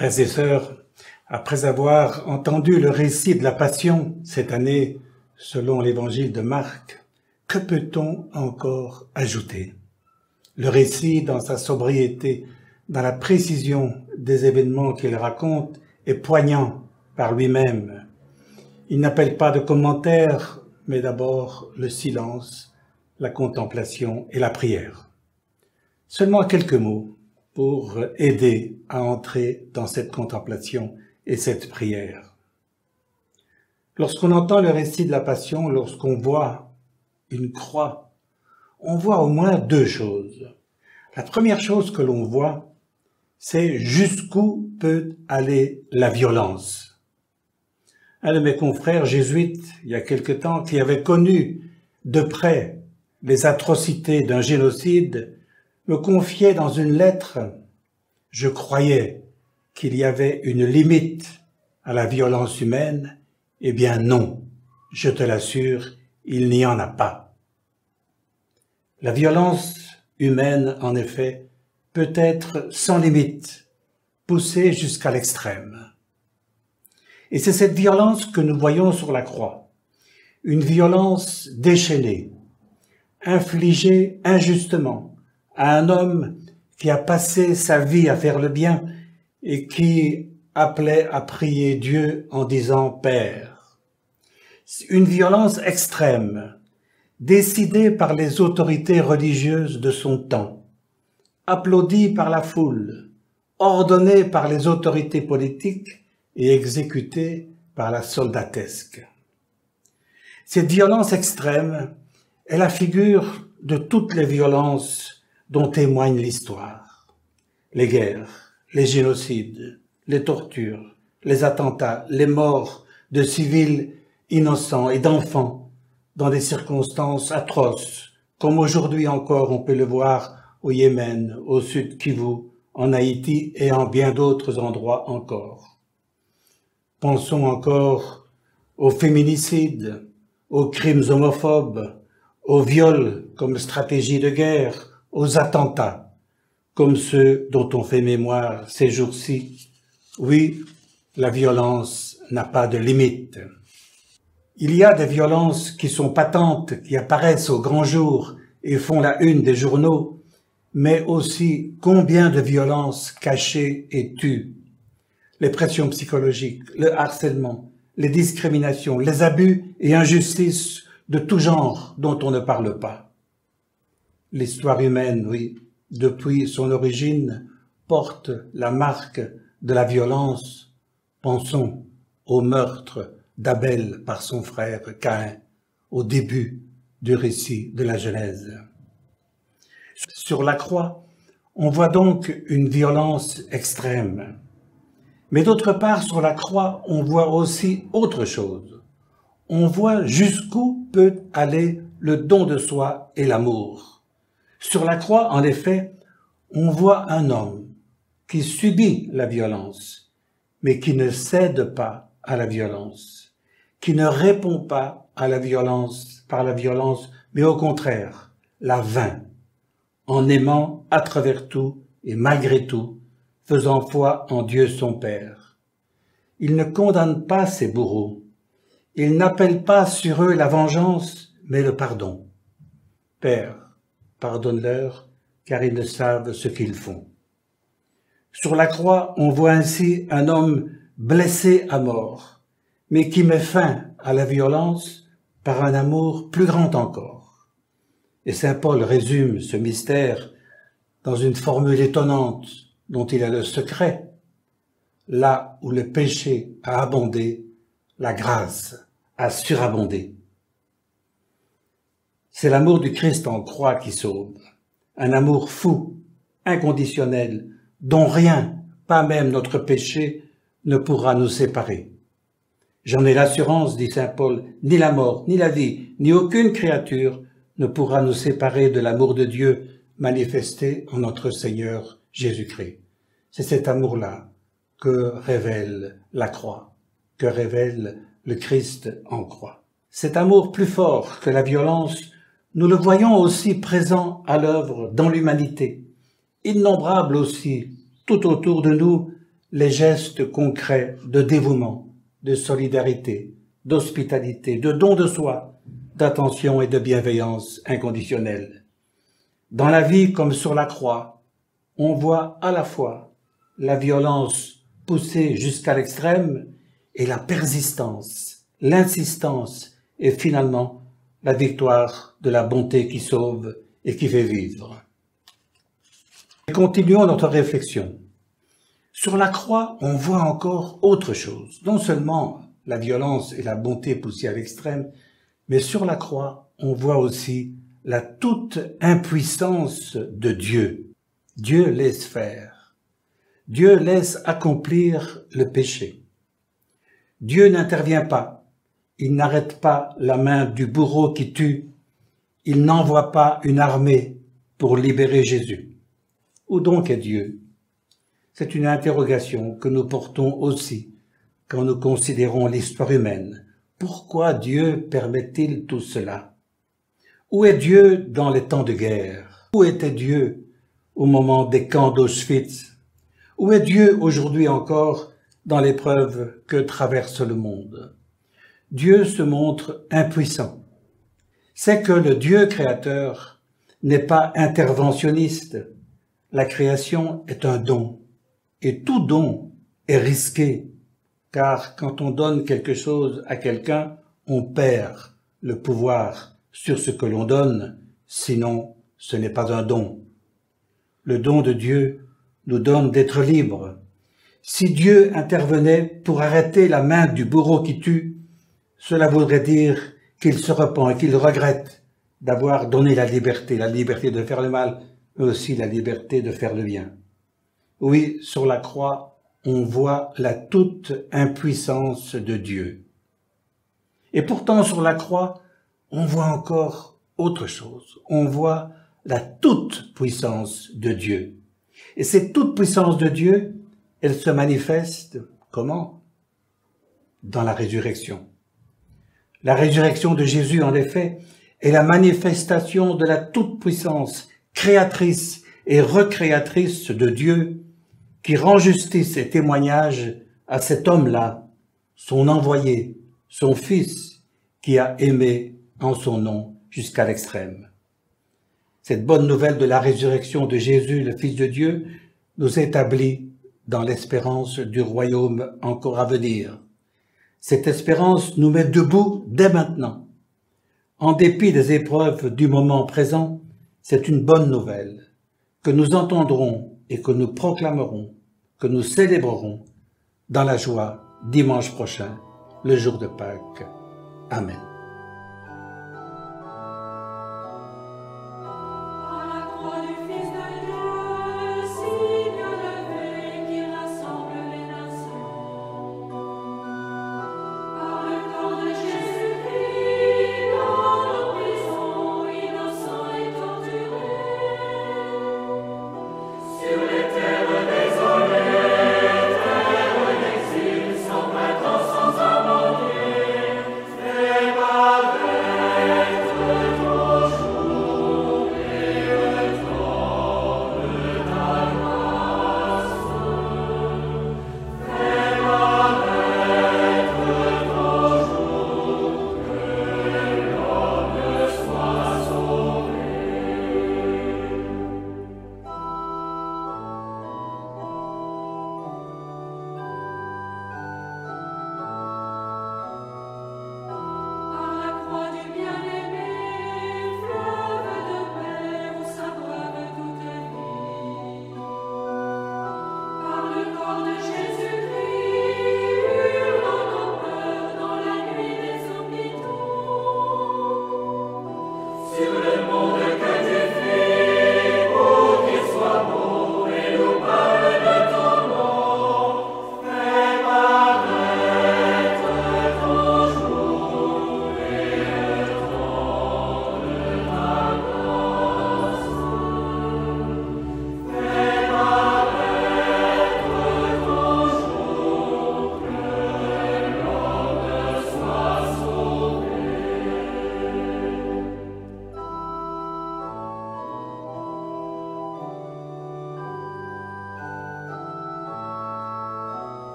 Frères et sœurs, après avoir entendu le récit de la Passion cette année, selon l'évangile de Marc, que peut-on encore ajouter? Le récit, dans sa sobriété, dans la précision des événements qu'il raconte, est poignant par lui-même. Il n'appelle pas de commentaires, mais d'abord le silence, la contemplation et la prière. Seulement quelques mots pour aider à entrer dans cette contemplation et cette prière. Lorsqu'on entend le récit de la Passion, lorsqu'on voit une croix, on voit au moins deux choses. La première chose que l'on voit, c'est jusqu'où peut aller la violence. Un de mes confrères jésuites, il y a quelque temps, qui avait connu de près les atrocités d'un génocide, me confiait dans une lettre: « Je croyais qu'il y avait une limite à la violence humaine. Eh bien non, je te l'assure, il n'y en a pas. » La violence humaine, en effet, peut être sans limite, poussée jusqu'à l'extrême. Et c'est cette violence que nous voyons sur la croix, une violence déchaînée, infligée injustement à un homme qui a passé sa vie à faire le bien et qui appelait à prier Dieu en disant « Père ». Une violence extrême, décidée par les autorités religieuses de son temps, applaudie par la foule, ordonnée par les autorités politiques et exécutée par la soldatesque. Cette violence extrême est la figure de toutes les violences dont témoigne l'histoire. Les guerres, les génocides, les tortures, les attentats, les morts de civils innocents et d'enfants dans des circonstances atroces, comme aujourd'hui encore on peut le voir au Yémen, au sud Kivu, en Haïti et en bien d'autres endroits encore. Pensons encore aux féminicides, aux crimes homophobes, aux viols comme stratégie de guerre, aux attentats, comme ceux dont on fait mémoire ces jours-ci. Oui, la violence n'a pas de limite. Il y a des violences qui sont patentes, qui apparaissent au grand jour et font la une des journaux, mais aussi combien de violences cachées et tuent. Les pressions psychologiques, le harcèlement, les discriminations, les abus et injustices de tout genre dont on ne parle pas. L'histoire humaine, oui, depuis son origine, porte la marque de la violence. Pensons au meurtre d'Abel par son frère Caïn, au début du récit de la Genèse. Sur la croix, on voit donc une violence extrême. Mais d'autre part, sur la croix, on voit aussi autre chose. On voit jusqu'où peut aller le don de soi et l'amour. Sur la croix, en effet, on voit un homme qui subit la violence, mais qui ne cède pas à la violence, qui ne répond pas à la violence par la violence, mais au contraire, la vainc, en aimant à travers tout et malgré tout, faisant foi en Dieu son Père. Il ne condamne pas ses bourreaux, il n'appelle pas sur eux la vengeance, mais le pardon. Père, pardonne-leur, car ils ne savent ce qu'ils font. Sur la croix, on voit ainsi un homme blessé à mort, mais qui met fin à la violence par un amour plus grand encore. Et saint Paul résume ce mystère dans une formule étonnante dont il a le secret. Là où le péché a abondé, la grâce a surabondé. C'est l'amour du Christ en croix qui sauve, un amour fou, inconditionnel, dont rien, pas même notre péché, ne pourra nous séparer. J'en ai l'assurance, dit saint Paul, ni la mort, ni la vie, ni aucune créature ne pourra nous séparer de l'amour de Dieu manifesté en notre Seigneur Jésus-Christ. C'est cet amour-là que révèle la croix, que révèle le Christ en croix. Cet amour plus fort que la violence, nous le voyons aussi présent à l'œuvre dans l'humanité. Innombrables aussi, tout autour de nous, les gestes concrets de dévouement, de solidarité, d'hospitalité, de don de soi, d'attention et de bienveillance inconditionnelle. Dans la vie comme sur la croix, on voit à la fois la violence poussée jusqu'à l'extrême et la persistance, l'insistance et finalement la victoire de la bonté qui sauve et qui fait vivre. Et continuons notre réflexion. Sur la croix, on voit encore autre chose, non seulement la violence et la bonté poussées à l'extrême, mais sur la croix, on voit aussi la toute impuissance de Dieu. Dieu laisse faire. Dieu laisse accomplir le péché. Dieu n'intervient pas. Il n'arrête pas la main du bourreau qui tue. Il n'envoie pas une armée pour libérer Jésus. Où donc est Dieu? C'est une interrogation que nous portons aussi quand nous considérons l'histoire humaine. Pourquoi Dieu permet-il tout cela? Où est Dieu dans les temps de guerre? Où était Dieu au moment des camps d'Auschwitz? Où est Dieu aujourd'hui encore dans l'épreuve que traverse le monde? Dieu se montre impuissant. C'est que le Dieu créateur n'est pas interventionniste. La création est un don. Et tout don est risqué, car quand on donne quelque chose à quelqu'un, on perd le pouvoir sur ce que l'on donne, sinon ce n'est pas un don. Le don de Dieu nous donne d'être libres. Si Dieu intervenait pour arrêter la main du bourreau qui tue, cela voudrait dire qu'il se repent et qu'il regrette d'avoir donné la liberté de faire le mal, mais aussi la liberté de faire le bien. Oui, sur la croix, on voit la toute impuissance de Dieu. Et pourtant, sur la croix, on voit encore autre chose. On voit la toute puissance de Dieu. Et cette toute puissance de Dieu, elle se manifeste comment? Dans la résurrection. La résurrection de Jésus, en effet, est la manifestation de la toute puissance créatrice et recréatrice de Dieu, qui rend justice et témoignage à cet homme-là, son envoyé, son Fils, qui a aimé en son nom jusqu'à l'extrême. Cette bonne nouvelle de la résurrection de Jésus, le Fils de Dieu, nous établit dans l'espérance du royaume encore à venir. Cette espérance nous met debout dès maintenant. En dépit des épreuves du moment présent, c'est une bonne nouvelle que nous entendrons et que nous proclamerons, que nous célébrerons dans la joie dimanche prochain, le jour de Pâques. Amen.